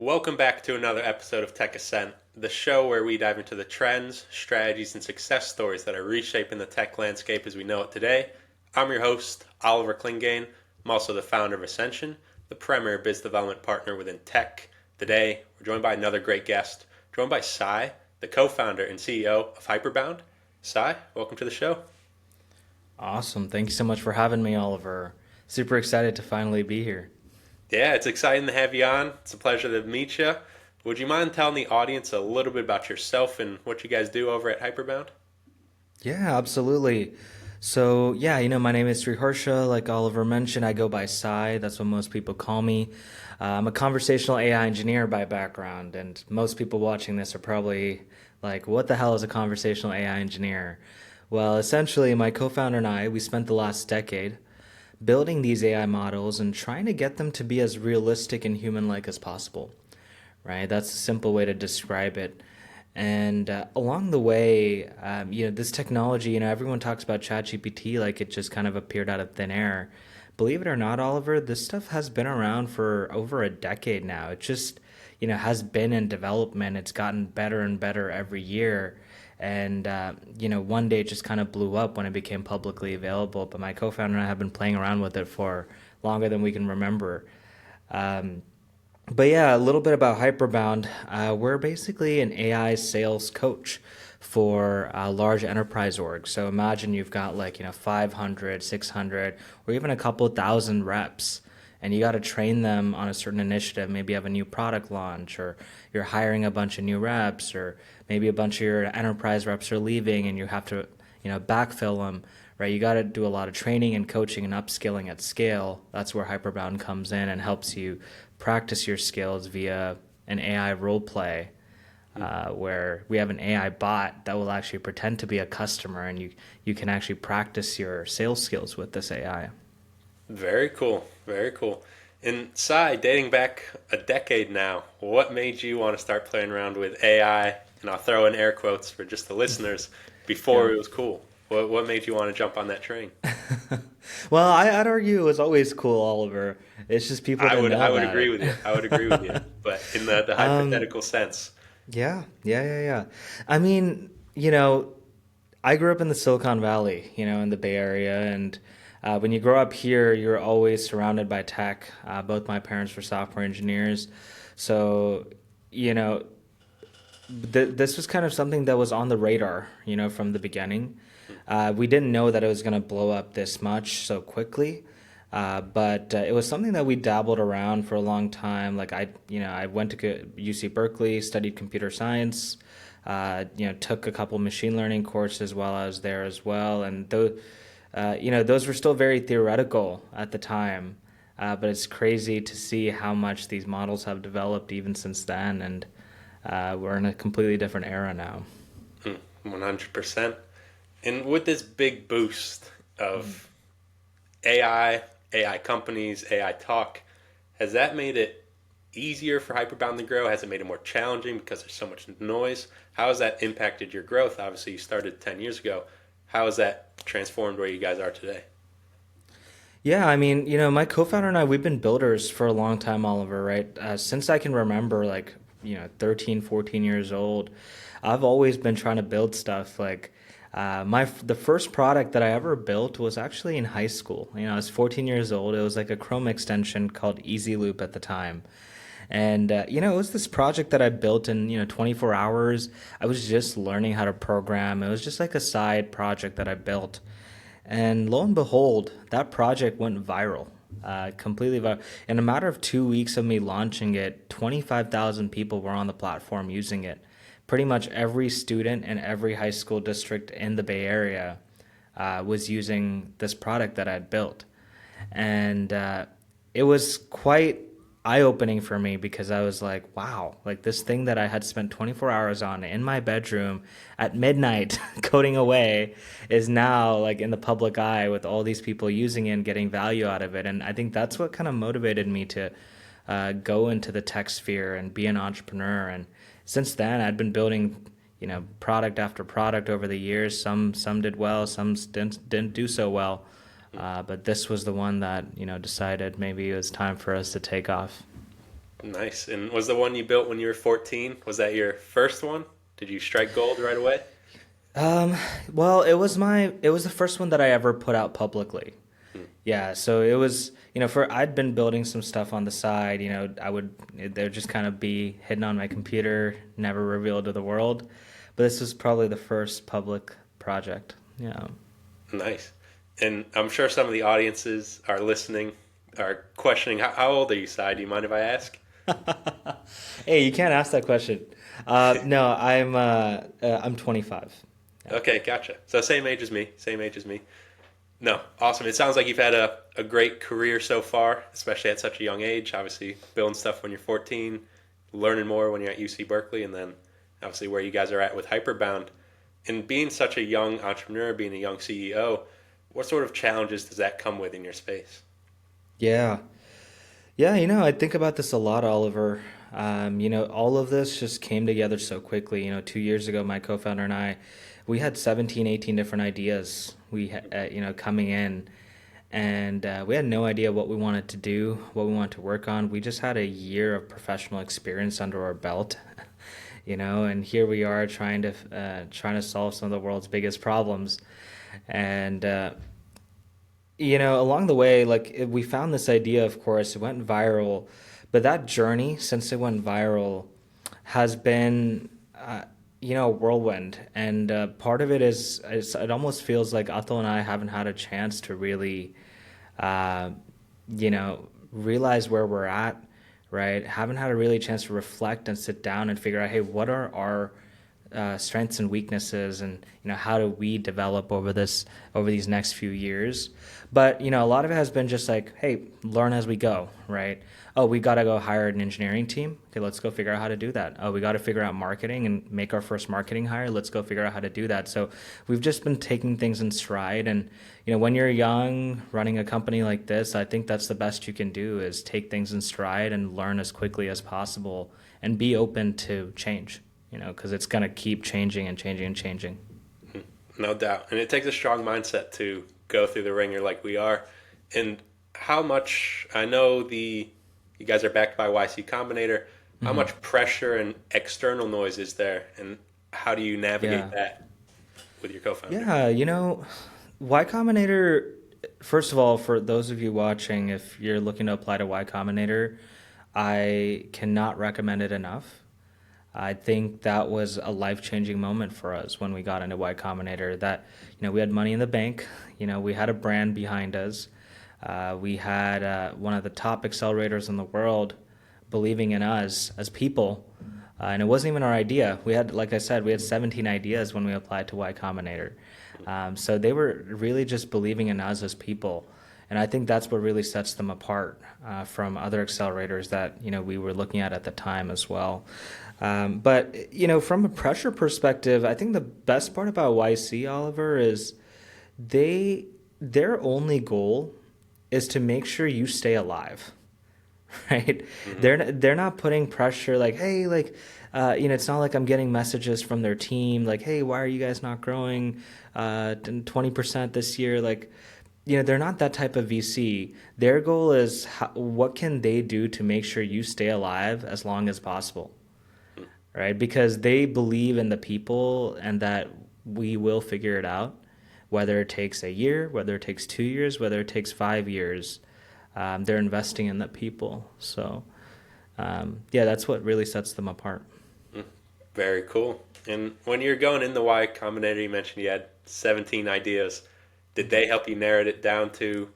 Welcome back to another episode of Tech Ascent, the show where we dive into the trends, strategies, and success stories that are reshaping the tech landscape as we know it today. I'm your host, Oliver Clingain. I'm also the founder of Ascension, the premier biz development partner within tech. Today, we're joined by another great guest, joined by Sai, the co-founder and CEO of Hyperbound. Sai, welcome to the show. Awesome. Thank you so much for having me, Oliver. Super excited to finally be here. Yeah, it's exciting to have you on. It's a pleasure to meet you. Would you mind telling the audience a little bit about yourself and what you guys do over at Hyperbound? Yeah, absolutely. My name is Sriharsha. Like Oliver mentioned, I go by Sai. That's what most people call me. I'm a conversational AI engineer by background, and most people watching this are probably like, what the hell is a conversational AI engineer? Well, essentially, my co-founder and I, we spent the last decade building these AI models and trying to get them to be as realistic and human-like as possible, right? That's a simple way to describe it. And along the way, this technology, everyone talks about ChatGPT like it just kind of appeared out of thin air. Believe it or not, Oliver, this stuff has been around for over a decade now. It just, has been in development. It's gotten better and better every year. And, one day it just kind of blew up when it became publicly available. But my co-founder and I have been playing around with it for longer than we can remember. Um, but yeah, a little bit about Hyperbound. We're basically an AI sales coach for large enterprise orgs. So imagine you've got 500, 600, or even a couple thousand reps, and you got to train them on a certain initiative. Maybe you have a new product launch, or you're hiring a bunch of new reps, or maybe a bunch of your enterprise reps are leaving and you have to, backfill them. Right, you got to do a lot of training and coaching and upskilling at scale. That's where Hyperbound comes in and helps you practice your skills via an AI role play, where we have an AI bot that will actually pretend to be a customer, and you can actually practice your sales skills with this AI. Very cool. Very cool. And Sai, dating back a decade now, what made you want to start playing around with AI? And I'll throw in air quotes for just the listeners before Yeah. it was cool. What made you want to jump on that train? Well, I'd argue it was always cool, Oliver. It's just people I didn't would know I would about agree it. with you. I would agree with you. But in the um, hypothetical sense, yeah. I mean, I grew up in the Silicon Valley, in the Bay Area, and when you grow up here, you're always surrounded by tech. Both my parents were software engineers, so you know, this was kind of something that was on the radar, from the beginning. We didn't know that it was going to blow up this much so quickly, but it was something that we dabbled around for a long time. I went to UC Berkeley, studied computer science, took a couple machine learning courses while I was there as well, and those were still very theoretical at the time. But it's crazy to see how much these models have developed even since then, and we're in a completely different era now. 100%. And with this big boost of AI, AI companies, AI talk, has that made it easier for Hyperbound to grow? Has it made it more challenging because there's so much noise? How has that impacted your growth? Obviously, you started 10 years ago. How has that transformed where you guys are today? Yeah, I mean, my co-founder and I, we've been builders for a long time, Oliver, right? Since I can remember, 13, 14 years old, I've always been trying to build stuff. The first product that I ever built was actually in high school. I was 14 years old. It was like a Chrome extension called Easy Loop at the time. And, it was this project that I built in, 24 hours. I was just learning how to program. It was just like a side project that I built. And lo and behold, that project went viral, completely viral. In a matter of 2 weeks of me launching it, 25,000 people were on the platform using it. Pretty much every student in every high school district in the Bay Area was using this product that I'd built. And it was quite eye-opening for me because I was like, wow, like this thing that I had spent 24 hours on in my bedroom at midnight coding away is now like in the public eye with all these people using it and getting value out of it. And I think that's what kind of motivated me to go into the tech sphere and be an entrepreneur. And since then, I'd been building, product after product over the years. Some did well, some didn't do so well. But this was the one that, decided maybe it was time for us to take off. Nice. And was the one you built when you were 14? Was that your first one? Did you strike gold right away? Um, well, it was the first one that I ever put out publicly. Hmm. Yeah, so it was, for I'd been building some stuff on the side, they'd just kind of be hidden on my computer, never revealed to the world. But this was probably the first public project. Yeah. Nice. And I'm sure some of the audiences are listening, are questioning, how old are you, Si? Do you mind if I ask? Hey, you can't ask that question. No, I'm 25. Yeah. Okay, gotcha. So same age as me, same age as me. No, awesome. It sounds like you've had a great career so far, especially at such a young age. Obviously, building stuff when you're 14, learning more when you're at UC Berkeley, and then obviously where you guys are at with Hyperbound. And being such a young entrepreneur, being a young CEO, what sort of challenges does that come with in your space? Yeah. Yeah, I think about this a lot, Oliver. All of this just came together so quickly. 2 years ago, my co-founder and I, we had 17, 18 different ideas coming in, and we had no idea what we wanted to do, what we wanted to work on. We just had a year of professional experience under our belt, and here we are trying to solve some of the world's biggest problems. And along the way, we found this idea, of course, it went viral, but that journey since it went viral has been, a whirlwind. And part of it is it almost feels like Atul and I haven't had a chance to really, uh, realize where we're at, right? Haven't had a really chance to reflect and sit down and figure out, hey, what are our strengths and weaknesses, and how do we develop over these next few years. But a lot of it has been just like, hey, learn as we go, right? Oh, we got to go hire an engineering team. Okay, let's go figure out how to do that. Oh, we got to figure out marketing and make our first marketing hire. Let's go figure out how to do that. So we've just been taking things in stride. And when you're young running a company like this, I think that's the best you can do, is take things in stride and learn as quickly as possible and be open to change, because it's going to keep changing and changing and changing. No doubt. And it takes a strong mindset to go through the ringer like we are. And how much, I know you guys are backed by YC Combinator, how Hmm. much pressure and external noise is there? And how do you navigate Yeah. that with your co-founder? Yeah, Y Combinator, first of all, for those of you watching, if you're looking to apply to Y Combinator, I cannot recommend it enough. I think that was a life-changing moment for us when we got into Y Combinator. That we had money in the bank, we had a brand behind us, we had one of the top accelerators in the world believing in us as people, and it wasn't even our idea. We had, like I said, we had 17 ideas when we applied to Y Combinator. So they were really just believing in us as people. And I think that's what really sets them apart from other accelerators that we were looking at the time as well. But from a pressure perspective, I think the best part about YC, Oliver, is their only goal is to make sure you stay alive, right? Hmm. They're not putting pressure like, hey, it's not like I'm getting messages from their team like, hey, why are you guys not growing 20% this year? They're not that type of VC. Their goal is what can they do to make sure you stay alive as long as possible, right? Because they believe in the people and that we will figure it out, whether it takes a year, whether it takes 2 years, whether it takes 5 years. They're investing in the people. So, yeah, that's what really sets them apart. Very cool. And when you're going in the Y Combinator, you mentioned you had 17 ideas. Did they help you narrow it down to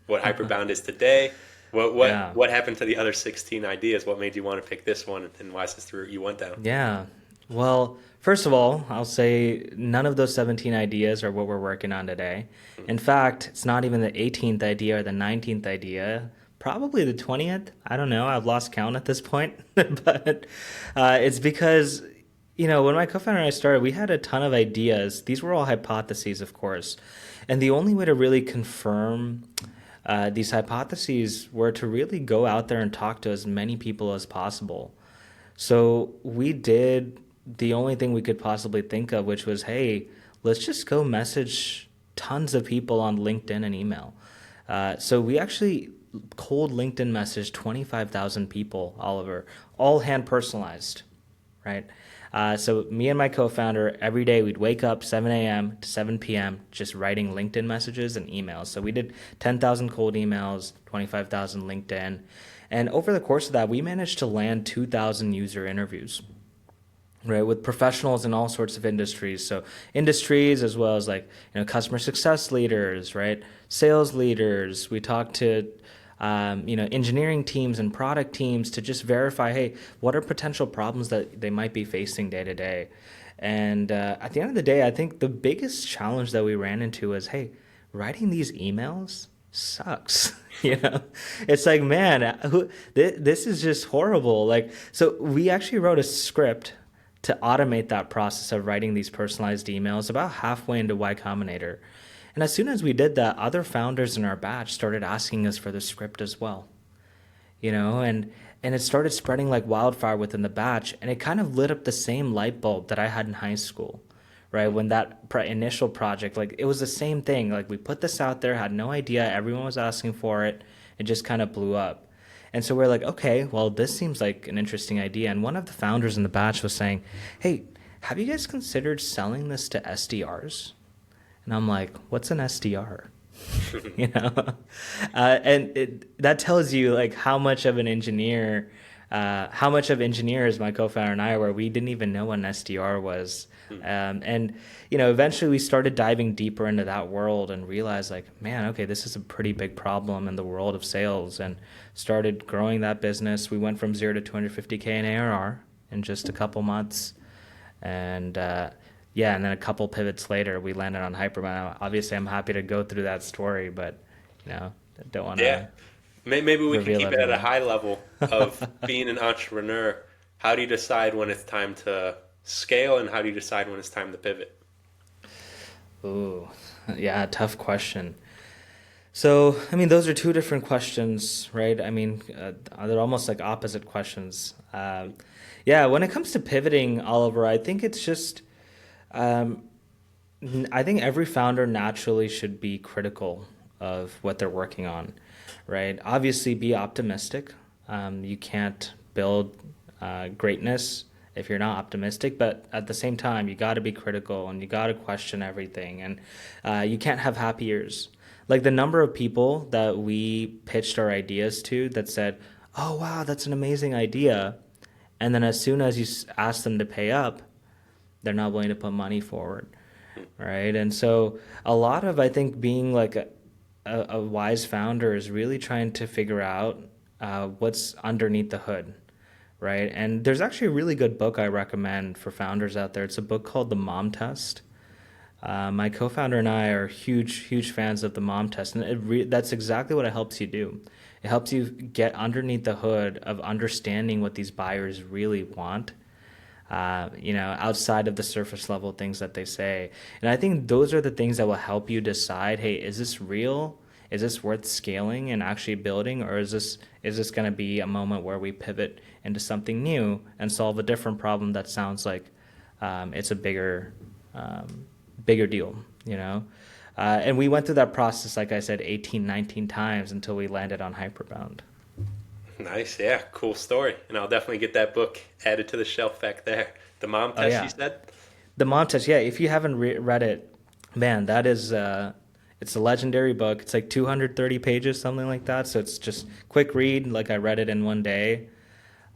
what Hyperbound is today? What what Yeah. what happened to the other 16 ideas? What made you want to pick this one, and why is this the route you went down? Yeah. Well, first of all, I'll say none of those 17 ideas are what we're working on today. In fact, it's not even the 18th idea or the 19th idea, probably the 20th. I don't know. I've lost count at this point. But it's because, when my co founder and I started, we had a ton of ideas. These were all hypotheses, of course. And the only way to really confirm these hypotheses were to really go out there and talk to as many people as possible. So we did the only thing we could possibly think of, which was, hey, let's just go message tons of people on LinkedIn and email. So we actually cold LinkedIn message 25,000 people, Oliver, all hand personalized, right? So me and my co-founder, every day we'd wake up 7 a.m. to 7 p.m. just writing LinkedIn messages and emails. So we did 10,000 cold emails, 25,000 LinkedIn. And over the course of that, we managed to land 2,000 user interviews, right, with professionals in all sorts of industries. So industries as well as like, customer success leaders, right, sales leaders. We talked to engineering teams and product teams to just verify, hey, what are potential problems that they might be facing day to day. And at the end of the day, I think the biggest challenge that we ran into was, hey, writing these emails sucks. It's like, man, this is just horrible. Like, so we actually wrote a script to automate that process of writing these personalized emails about halfway into Y Combinator. And as soon as we did that, other founders in our batch started asking us for the script as well. And it started spreading like wildfire within the batch, and it kind of lit up the same light bulb that I had in high school, right? When that initial project, like it was the same thing. Like we put this out there, had no idea, everyone was asking for it, it just kind of blew up. And so we're like, okay, well, this seems like an interesting idea. And one of the founders in the batch was saying, hey, have you guys considered selling this to SDRs? And I'm like, what's an SDR? That tells you like how much of engineers my co-founder and I were. We didn't even know what an SDR was. Eventually we started diving deeper into that world and realized like, man, okay, this is a pretty big problem in the world of sales, and started growing that business. We went from 0 to 250K in ARR in just a couple months. And then a couple pivots later, we landed on Hyperbound. Obviously, I'm happy to go through that story, but don't want to. Yeah, maybe we can keep it at a everything. high level of being an entrepreneur. How do you decide when it's time to scale, and how do you decide when it's time to pivot? Ooh, yeah, tough question. So, I mean, those are two different questions, right? I mean, they're almost like opposite questions. When it comes to pivoting, Oliver, I think it's just, I think every founder naturally should be critical of what they're working on, right? Obviously, be optimistic. You can't build greatness if you're not optimistic, but at the same time, you got to be critical and you got to question everything, and you can't have happy ears. Like the number of people that we pitched our ideas to that said, "Oh wow, that's an amazing idea," and then as soon as you ask them to pay up, they're not willing to put money forward, right? And so a lot of, I think, being like a wise founder is really trying to figure out what's underneath the hood, right? And there's actually a really good book I recommend for founders out there. It's a book called The Mom Test. My co-founder and I are huge fans of the Mom Test, and that's exactly what it helps you do. It helps you get underneath the hood of understanding what these buyers really want, outside of the surface level things that they say. And I think those are the things that will help you decide, hey, is this real? Is this worth scaling and actually building, or is this going to be a moment where we pivot into something new and solve a different problem that sounds like it's a bigger deal, And we went through that process, like I said, 18, 19 times until we landed on Hyperbound. Nice, yeah, cool story. And I'll definitely get that book added to the shelf back there. The Mom Oh Test, you yeah, said? the Mom Test. Yeah, if you haven't read it, man, that is it's a legendary book. It's like 230 pages, something like that. So it's just quick read. Like I read it in one day.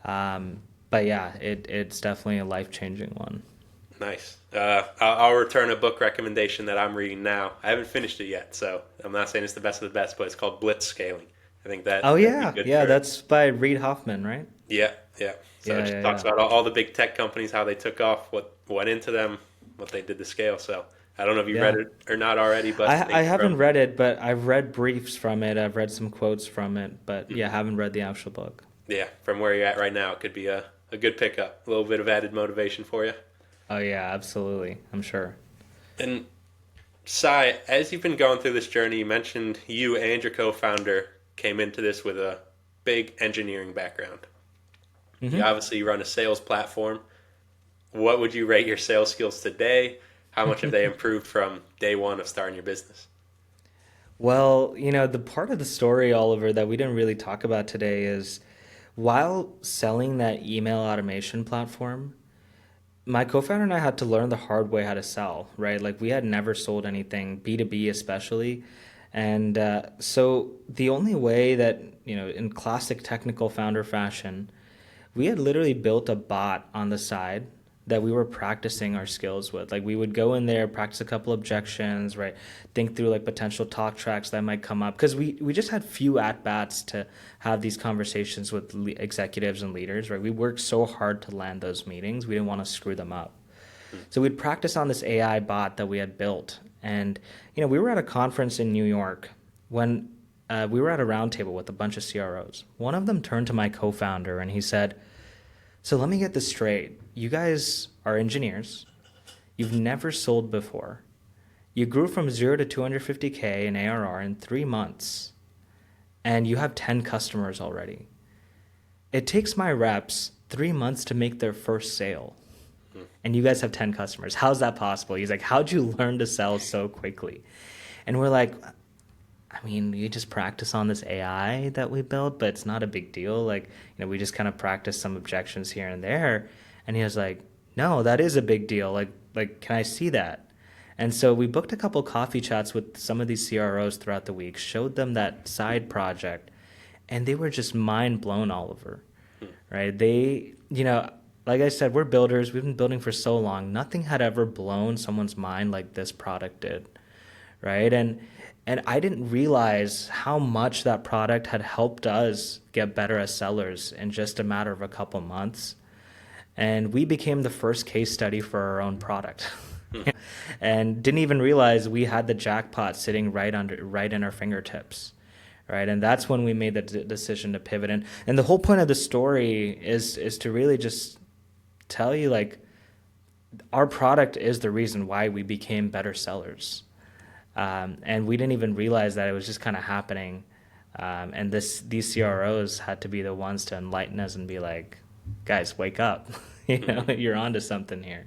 But yeah, it's definitely a life-changing one. Nice. I'll return a book recommendation that I'm reading now. I haven't finished it yet, so I'm not saying it's the best of the best, but it's called Blitz Scaling. I think Oh that'd be yeah, good yeah, for. that's by Reid Hoffman, right? Yeah, yeah. So it Yeah, just yeah, talks yeah. about all the big tech companies, how they took off, what went into them, what they did to scale. So I don't know if you read Yeah. it or not already, but I I think haven't from read it, but I've read briefs from it. I've read some quotes from it, but yeah, I mhm, haven't read the actual book. yeah, from where you're at right now, it could be a good pickup, a little bit of added motivation for you. Oh yeah, absolutely. I'm sure. And Sai, as you've been going through this journey, you mentioned you and your co-founder came into this with a big engineering background. You Hmm. obviously run a sales platform. What would you rate your sales skills today? How much have they improved from day one of starting your business? Well, the part of the story, Oliver, that we didn't really talk about today is while selling that email automation platform, my co-founder and I had to learn the hard way how to sell, right? Like we had never sold anything, B2B especially. And so the only way that, in classic technical founder fashion, we had literally built a bot on the side that we were practicing our skills with. Like we would go in there, practice a couple objections, right? Think through like potential talk tracks that might come up because we just had few at bats to have these conversations with executives and leaders, right? We worked so hard to land those meetings, we didn't want to screw them up. So we'd practice on this AI bot that we had built, and we were at a conference in New York when we were at a roundtable with a bunch of CROs. One of them turned to my co-founder and he said, so let me get this straight. You guys are engineers. You've never sold before. You grew from 0 to 250K in ARR in 3 months, and you have 10 customers already. It takes my reps 3 months to make their first sale, and you guys have 10 customers. How's that possible? He's like, how'd you learn to sell so quickly? And we're like, I mean, you just practice on this AI that we built, but it's not a big deal. Like, we just kind of practice some objections here and there. And he was like, no, that is a big deal. Like, can I see that? And so we booked a couple coffee chats with some of these CROs throughout the week, showed them that side project, and they were just mind blown, Oliver, right? They, like I said, we're builders. We've been building for so long. Nothing had ever blown someone's mind like this product did, right? And I didn't realize how much that product had helped us get better as sellers in just a matter of a couple months. And we became the first case study for our own product. And didn't even realize we had the jackpot sitting right in our fingertips. Right. And that's when we made the decision to pivot. And the whole point of the story is to really just tell you, like, our product is the reason why we became better sellers. And we didn't even realize that it was just kind of happening. And these CROs had to be the ones to enlighten us and be like, guys, wake up. You're onto something here.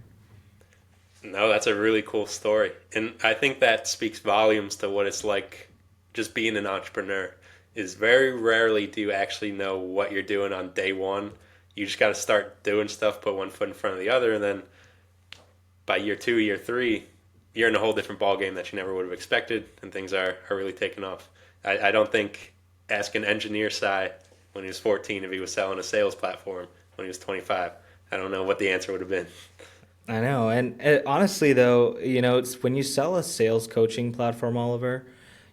No, that's a really cool story. And I think that speaks volumes to what it's like just being an entrepreneur. Is very rarely do you actually know what you're doing on day one. You just got to start doing stuff, put one foot in front of the other, and then by year two, year three, you're in a whole different ballgame that you never would have expected, and things are really taking off. I don't think ask an engineer Sai when he was 14 if he was selling a sales platform when he was 25. I don't know what the answer would have been. I know. And honestly, though, it's when you sell a sales coaching platform, Oliver,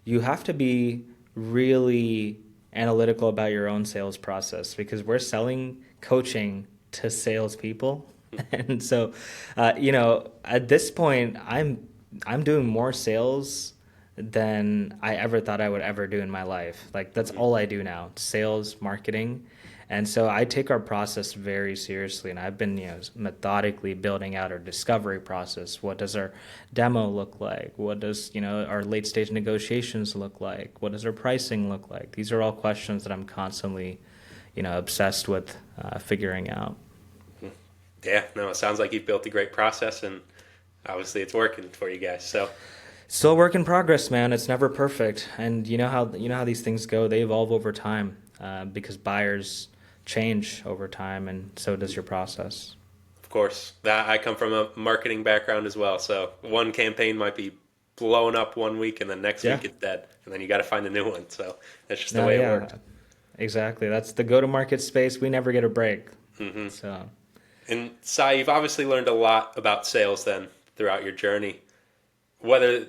you have to be really analytical about your own sales process because we're selling coaching to salespeople. And so, at this point, I'm doing more sales than I ever thought I would ever do in my life. Like that's all I do now, sales, marketing. And so I take our process very seriously, and I've been, methodically building out our discovery process. What does our demo look like? What does, our late stage negotiations look like? What does our pricing look like? These are all questions that I'm constantly, obsessed with figuring out. Yeah, no, it sounds like you've built a great process, and obviously it's working for you guys. So Still a work in progress, man. It's never perfect, and you know how these things go. They evolve over time because buyers change over time, and so does your process. of course, that I come from a marketing background as well. So one campaign might be blowing up one week, and then next Yeah. week it's dead, and then you got to find a new one. So that's just the No, way it yeah, works. exactly. That's the go-to-market space. We never get a break. So, And Sai, you've obviously learned a lot about sales then throughout your journey. Whether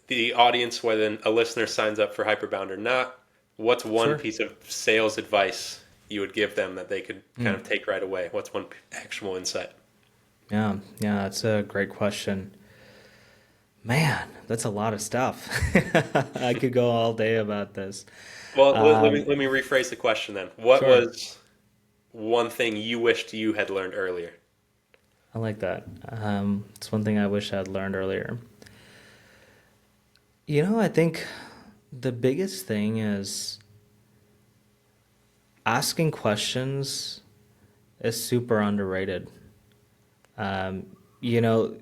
the audience, whether a listener signs up for Hyperbound or not, what's one sure. piece of sales advice you would give them that they could kind of take right away? What's one actual insight? Yeah, yeah, that's a great question. Man, that's a lot of stuff. I could go all day about this. Well, Um, let me rephrase the question then. What sure. was one thing you wished you had learned earlier? I like that. It's one thing I wish I had learned earlier. I think the biggest thing is asking questions is super underrated. Um, you know,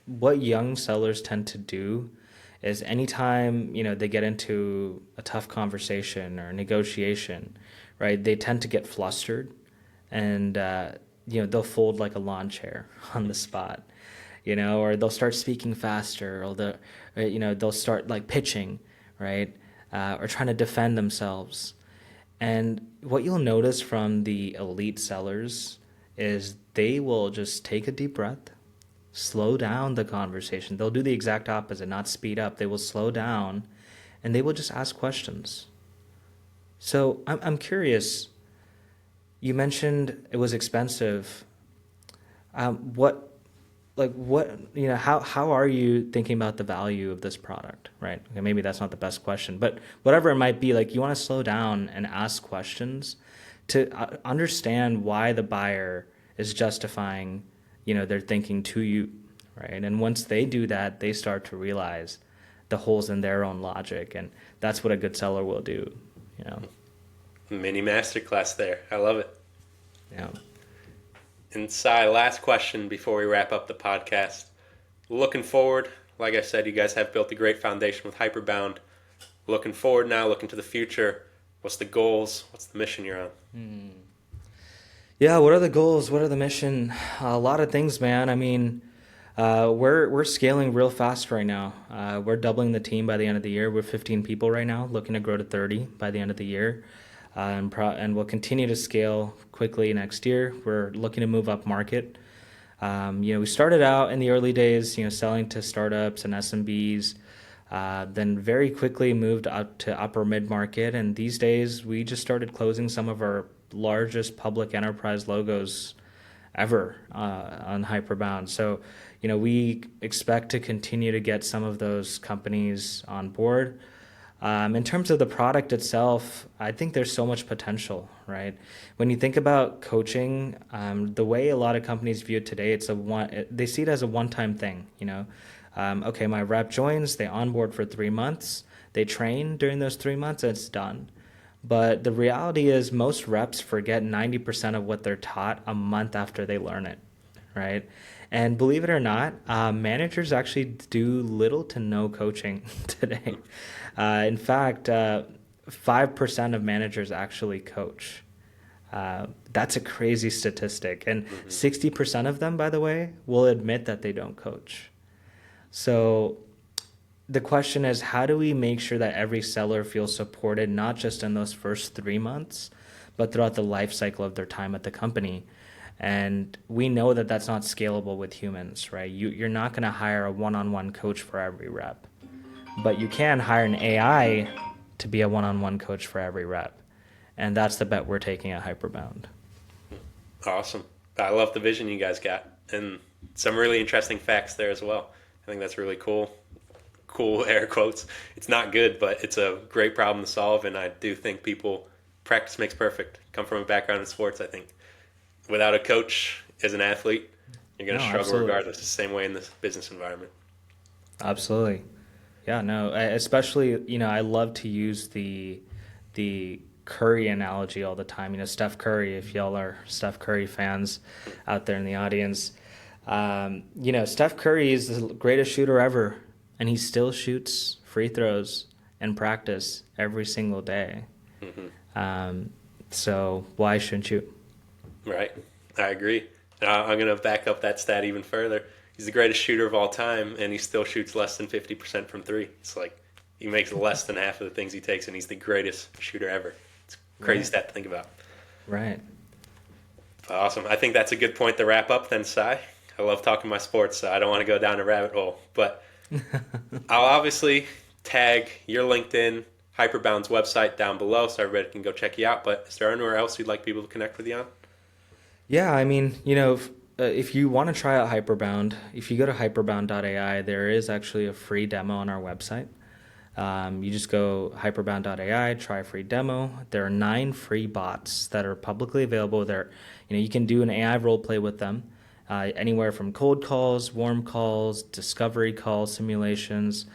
what young sellers tend to do is anytime, they get into a tough conversation or negotiation, right? They tend to get flustered and, they'll fold like a lawn chair on the spot, or they'll start speaking faster they'll start like pitching, right? Or trying to defend themselves. And what you'll notice from the elite sellers is they will just take a deep breath, slow down the conversation. They'll do the exact opposite, not speed up. They will slow down and they will just ask questions. So I'm curious. You mentioned it was expensive. What how are you thinking about the value of this product, right? Okay, maybe that's not the best question, but whatever it might be, like you want to slow down and ask questions to understand why the buyer is justifying, their thinking to you, right? And once they do that, they start to realize the holes in their own logic, and that's what a good seller will do. Mini masterclass there. I love it. Yeah. And Sai, last question before we wrap up the podcast. Looking forward, like I said, you guys have built a great foundation with Hyperbound. Looking forward now, looking to the future. What's the goals? What's the mission you're on? Yeah, what are the goals? What are the mission? A lot of things, man. I mean, we're scaling real fast right now. We're doubling the team by the end of the year. We're 15 people right now, looking to grow to 30 by the end of the year. And we'll continue to scale quickly next year. We're looking to move up market. We started out in the early days, selling to startups and SMBs, then very quickly moved up to upper mid-market. And these days, we just started closing some of our largest public enterprise logos ever on Hyperbound. So, we expect to continue to get some of those companies on board. In terms of the product itself, I think there's so much potential, right? When you think about coaching, the way a lot of companies view it today, they see it as a one-time thing, Okay, my rep joins, they onboard for 3 months, they train during those 3 months, and it's done. But the reality is most reps forget 90% of what they're taught a month after they learn it, right? And believe it or not, managers actually do little to no coaching today. In fact, 5% of managers actually coach. That's a crazy statistic. And 60% of them, by the way, will admit that they don't coach. So the question is, how do we make sure that every seller feels supported, not just in those first 3 months, but throughout the life cycle of their time at the company? And we know that that's not scalable with humans, right? You're not going to hire a one-on-one coach for every rep, but you can hire an AI to be a one-on-one coach for every rep. And that's the bet we're taking at Hyperbound. Awesome. I love the vision you guys got and some really interesting facts there as well. I think that's really cool. Cool air quotes. It's not good, but it's a great problem to solve. And I do think practice makes perfect. Come from a background in sports, I think. Without a coach as an athlete, you're going to struggle absolutely. regardless. The same way in this business environment. Absolutely. Yeah, no, especially, I love to use the Curry analogy all the time. Steph Curry, if y'all are Steph Curry fans out there in the audience, Steph Curry is the greatest shooter ever, and he still shoots free throws in practice every single day. So why shouldn't you? Right. I agree. I'm going to back up that stat even further. He's the greatest shooter of all time, and he still shoots less than 50% from three. It's like he makes less than half of the things he takes, and he's the greatest shooter ever. It's a crazy stat to think about. Right. Awesome. I think that's a good point to wrap up then, Sai. I love talking my sports, so I don't want to go down a rabbit hole. But I'll obviously tag your LinkedIn, Hyperbound's website down below so everybody can go check you out. But is there anywhere else you'd like people to connect with you on? Yeah, I mean, if you want to try out Hyperbound, if you go to hyperbound.ai, there is actually a free demo on our website. You just go hyperbound.ai, try a free demo. There are 9 free bots that are publicly available there. You can do an AI role play with them, anywhere from cold calls, warm calls, discovery calls, simulations,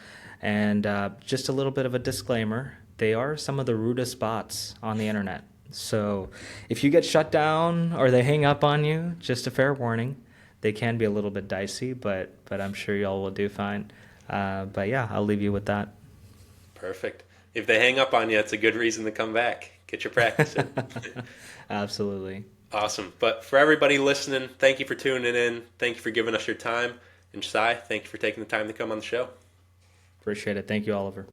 and just a little bit of a disclaimer, they are some of the rudest bots on the internet. So if you get shut down or they hang up on you, just a fair warning. They can be a little bit dicey, but I'm sure y'all will do fine. But yeah, I'll leave you with that. Perfect. If they hang up on you, it's a good reason to come back. Get your practice in. Absolutely. Awesome. But for everybody listening, thank you for tuning in. Thank you for giving us your time. And Sai, thank you for taking the time to come on the show. Appreciate it. Thank you, Oliver.